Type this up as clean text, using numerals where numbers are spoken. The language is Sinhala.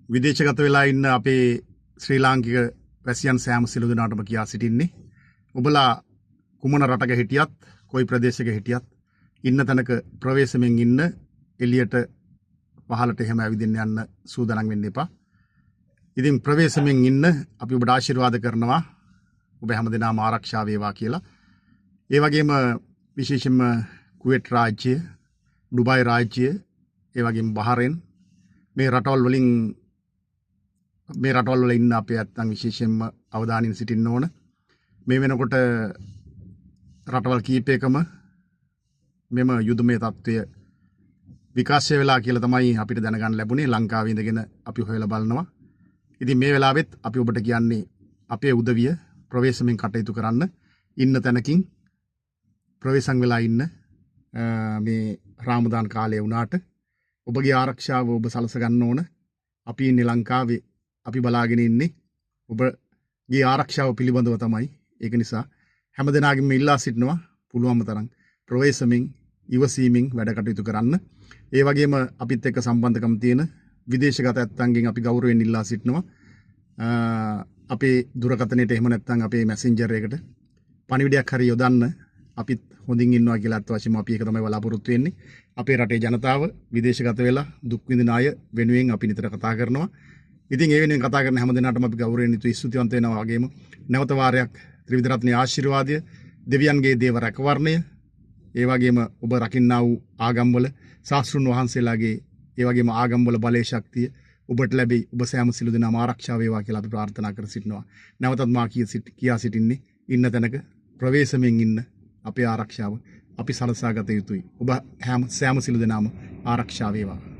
විදේශගත වෙලා ඉන්න අපේ ශ්‍රී ලාංකික වැසියන් සෑම සිළු දෙනාටම කියා සිටින්නේ ඔබලා කුමන රටක හිටියත් කොයි ප්‍රදේශයක හිටියත් ඉන්න තැනක ප්‍රවේශමෙන් ඉන්න එළියට පහළට එහෙම ඇවිදින්න යන්න සූදානම් වෙන්න එපා. ඉතින් ප්‍රවේශමෙන් ඉන්න අපි ඔබට ආශිර්වාද කරනවා ඔබ හැමදෙනාම ආරක්ෂා වේවා කියලා. ඒ වගේම විශේෂයෙන්ම කුවේට් රාජ්‍ය, ඩුබායි රාජ්‍ය, ඒ වගේම බහරේන් මේ රටවල් වල ඉන්න අපේ නැත්තම් විශේෂයෙන්ම අවධානයෙන් සිටින්න ඕන. මේ වෙනකොට රටවල් කීපයකම මෙම යුදමය තත්ත්වය විකාශය වෙලා කියලා තමයි අපිට දැනගන්න ලැබුණේ. ලංකාවේ ඉඳගෙන අපි හොයලා බලනවා. ඉතින් මේ වෙලාවෙත් අපි ඔබට කියන්නේ අපේ උදවිය ප්‍රවේශමෙන් කටයුතු කරන්න, ඉන්න තැනකින් ප්‍රවේශම් වෙලා ඉන්න. මේ රාමදාන් කාලය වුණාට ඔබගේ ආරක්ෂාව ඔබ සලස ගන්න ඕන. අපි ඉන්නේ ලංකාවේ, අපි බලාගෙන ඉන්නේ ඔබගේ ආරක්ෂාව පිළිබඳව තමයි. ඒක නිසා හැමදෙනාගේම ඉල්ලා සිටිනවා පුළුවන්ම තරම් ප්‍රවේශමෙන් ඉවසීමෙන් වැඩ කටයුතු කරන්න. ඒ වගේම අපිත් එක්ක සම්බන්ධකම් තියෙන විදේශගත ඇත්තන්ගෙන් අපි ගෞරවයෙන් ඉල්ලා සිටිනවා අපේ දුරකථනයට එහෙම නැත්නම් අපේ මැසෙන්ජර් එකට පණිවිඩයක් හරි යොදන්න. අපිත් හොඳින් ඉන්නවා කියලා අත් වශයෙන්ම අපි ඒක තමයි බලාපොරොත්තු වෙන්නේ. අපේ රටේ ජනතාව විදේශගත වෙලා දුක් විඳින අය වෙනුවෙන් අපි නිතර කතා කරනවා. ඉතින් ඒ වෙනුවෙන් කතා කරන හැම දිනකටම අපි ගෞරවයෙන් යුතුව ස්තුතිවන්ත වෙනවා. වගේම නැවත වාරයක් ත්‍රිවිධ රත්නයේ ආශිර්වාදය, දෙවියන්ගේ දේව රැකවරණය, ඒ වගේම ඔබ රකින්නා වූ ආගම්වල ශාස්ත්‍රුන් වහන්සේලාගේ ඒ වගේම ආගම්වල බලයේ ශක්තිය ඔබට ලැබෙයි. ඔබ සෑම සිළු දෙනාම ආරක්ෂා වේවා කියලා අපි ප්‍රාර්ථනා කර සිටිනවා. නැවතත් මා කියා සිටින්නේ ඉන්න තැනක ප්‍රවේශමෙන් ඉන්න අපේ ආරක්ෂාව අපි සලසා ගත යුතුයි. ඔබ සෑම සිළු දෙනාම ආරක්ෂා වේවා.